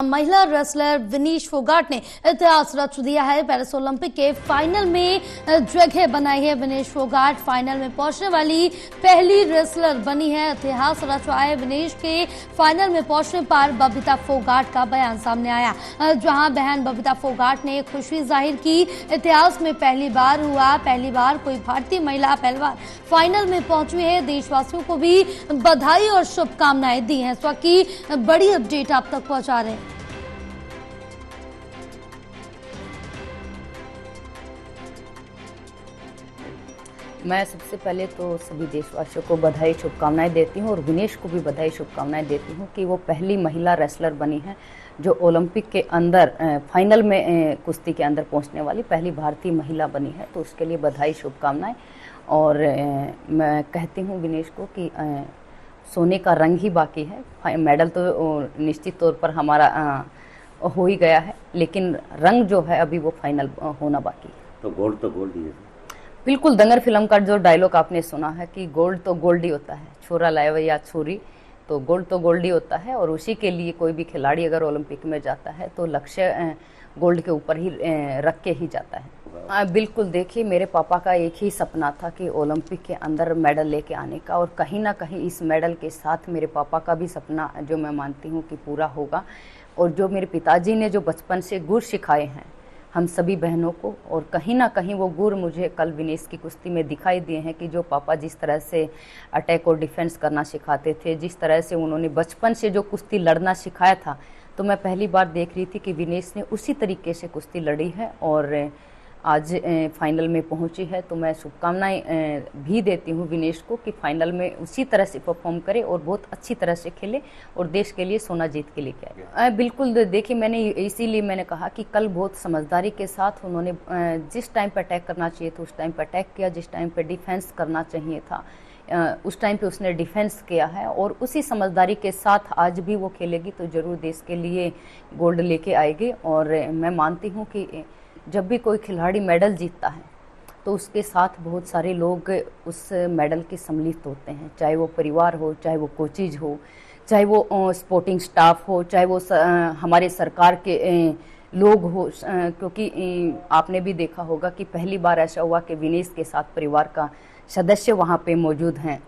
महिला रेसलर विनेश फोगाट ने इतिहास रच दिया है। पेरिस ओलंपिक के फाइनल में जगह बनाई है। विनेश फोगाट फाइनल में पहुंचने वाली पहली रेसलर बनी है। इतिहास रचवाया है। विनेश के फाइनल में पहुंचने पर बबीता फोगाट का बयान सामने आया, जहां बहन बबीता फोगाट ने खुशी जाहिर की। इतिहास में पहली बार कोई भारतीय महिला पहलवान फाइनल में पहुंची है। देशवासियों को भी बधाई और शुभकामनाएं दी हैं। इस वक्त की बड़ी अपडेट आप तक पहुंचा रहे हैं। मैं सबसे पहले तो सभी देशवासियों को बधाई शुभकामनाएं देती हूं और विनेश को भी बधाई शुभकामनाएं देती हूं कि वो पहली महिला रेसलर बनी है जो ओलंपिक के अंदर फाइनल में कुश्ती के अंदर पहुंचने वाली पहली भारतीय महिला बनी है। तो उसके लिए बधाई शुभकामनाएं। और मैं कहती हूं विनेश को कि सोने का रंग ही बाकी है। मेडल तो निश्चित तौर पर हमारा हो ही गया है, लेकिन रंग जो है अभी वो फाइनल होना बाकी है। तो गोल्ड ही है। बिल्कुल, दंगल फिल्म का जो डायलॉग आपने सुना है कि गोल्ड तो गोल्ड ही होता है, छोरा लाए या छोरी, तो गोल्ड तो गोल्ड ही होता है। और उसी के लिए कोई भी खिलाड़ी अगर ओलंपिक में जाता है तो लक्ष्य गोल्ड के ऊपर ही रख के ही जाता है। बिल्कुल, देखिए मेरे पापा का एक ही सपना था कि ओलंपिक के अंदर मेडल लेके आने का, और कहीं ना कहीं इस मेडल के साथ मेरे पापा का भी सपना जो मैं मानती हूँ कि पूरा होगा। और जो मेरे पिताजी ने जो बचपन से गुर सिखाए हैं हम सभी बहनों को, और कहीं ना कहीं वो गुर मुझे कल विनेश की कुश्ती में दिखाई दिए हैं कि जो पापा जिस तरह से अटैक और डिफेंस करना सिखाते थे, जिस तरह से उन्होंने बचपन से जो कुश्ती लड़ना सिखाया था, तो मैं पहली बार देख रही थी कि विनेश ने उसी तरीके से कुश्ती लड़ी है और आज फाइनल में पहुंची है। तो मैं शुभकामनाएं भी देती हूं विनेश को कि फाइनल में उसी तरह से परफॉर्म करे और बहुत अच्छी तरह से खेले और देश के लिए सोना जीत के लेके आए। बिल्कुल, देखिए इसीलिए मैंने कहा कि कल बहुत समझदारी के साथ उन्होंने जिस टाइम पे अटैक करना चाहिए था उस टाइम पे अटैक किया, जिस टाइम पे डिफेंस करना चाहिए था उस टाइम पे उसने डिफेंस किया है, और उसी समझदारी के साथ आज भी वो खेलेगी तो ज़रूर देश के लिए गोल्ड लेके आएगी। और मैं मानती हूँ कि जब भी कोई खिलाड़ी मेडल जीतता है तो उसके साथ बहुत सारे लोग उस मेडल के सम्मिलित होते हैं, चाहे वो परिवार हो, चाहे वो कोचिज हो, चाहे वो स्पोर्टिंग स्टाफ हो, चाहे वो हमारे सरकार के लोग हो। क्योंकि आपने भी देखा होगा कि पहली बार ऐसा हुआ कि विनेश के साथ परिवार का सदस्य वहाँ पे मौजूद हैं।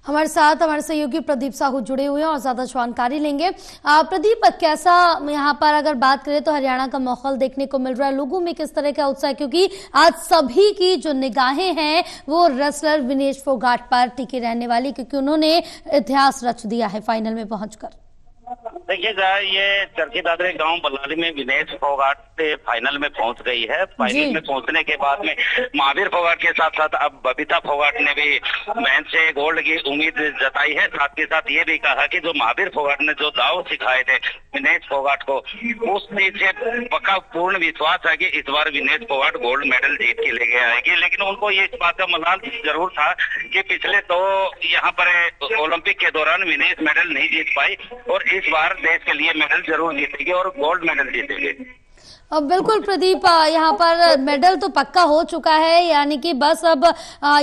हमारे साथ हमारे सहयोगी प्रदीप साहू जुड़े हुए हैं और ज्यादा जानकारी लेंगे। प्रदीप, कैसा यहाँ पर अगर बात करें तो हरियाणा का माहौल देखने को मिल रहा है, लोगों में किस तरह का उत्साह है, क्योंकि आज सभी की जो निगाहें हैं वो रेसलर विनेश फोगाट पर टिकी रहने वाली, क्योंकि उन्होंने इतिहास रच दिया है फाइनल में पहुंचकर। देखिए, ये चरखी दादरी गांव बल्लारी में विनेश फोगाट फाइनल में पहुंच गई है। फाइनल में पहुंचने के बाद में महावीर फोगाट के साथ साथ अब बबीता फोगाट ने भी मैच से गोल्ड की उम्मीद जताई है। साथ के साथ ये भी कहा कि जो महावीर फोगाट ने जो दाव सिखाए थे विनेश फोगाट को, उस चीज से पक्का पूर्ण विश्वास है कि इस बार विनेश फोगाट गोल्ड मेडल जीत के लेके आएगी। लेकिन उनको ये इस बात का मलाल जरूर था कि पिछले तो यहाँ पर ओलंपिक के दौरान विनेश मेडल नहीं जीत पाई, और इस बार देश के लिए मेडल जरूर जीतेगी और गोल्ड मेडल जीतेगी। बिल्कुल प्रदीप, यहाँ पर मेडल तो पक्का हो चुका है, यानी कि बस अब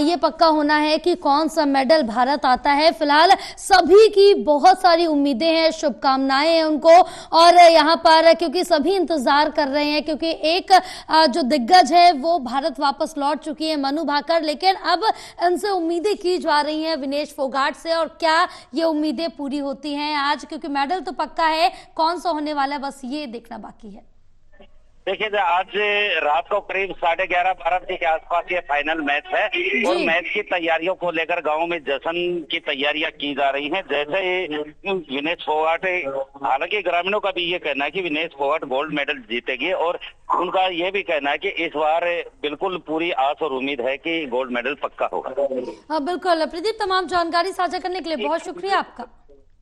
ये पक्का होना है कि कौन सा मेडल भारत आता है। फिलहाल सभी की बहुत सारी उम्मीदें हैं, शुभकामनाएं हैं उनको, और यहाँ पर क्योंकि सभी इंतजार कर रहे हैं, क्योंकि एक जो दिग्गज है वो भारत वापस लौट चुकी है, मनु भाकर, लेकिन अब इनसे उम्मीदें की जा रही हैं विनेश फोगाट से, और क्या ये उम्मीदें पूरी होती हैं आज, क्योंकि मेडल तो पक्का है, कौन सा होने वाला है बस ये देखना बाकी है। देखिए, आज रात को करीब 11:30-12 बजे के आसपास ये फाइनल मैच है और मैच की तैयारियों को लेकर गांव में जश्न की तैयारियां की जा रही हैं। जैसे विनेश फोगाट, हालांकि ग्रामीणों का भी ये कहना है कि विनेश फोगाट गोल्ड मेडल जीतेगी, और उनका ये भी कहना है कि इस बार बिल्कुल पूरी आस और उम्मीद है कि गोल्ड मेडल पक्का होगा। बिल्कुल प्रदीप, तमाम जानकारी साझा करने के लिए बहुत शुक्रिया आपका।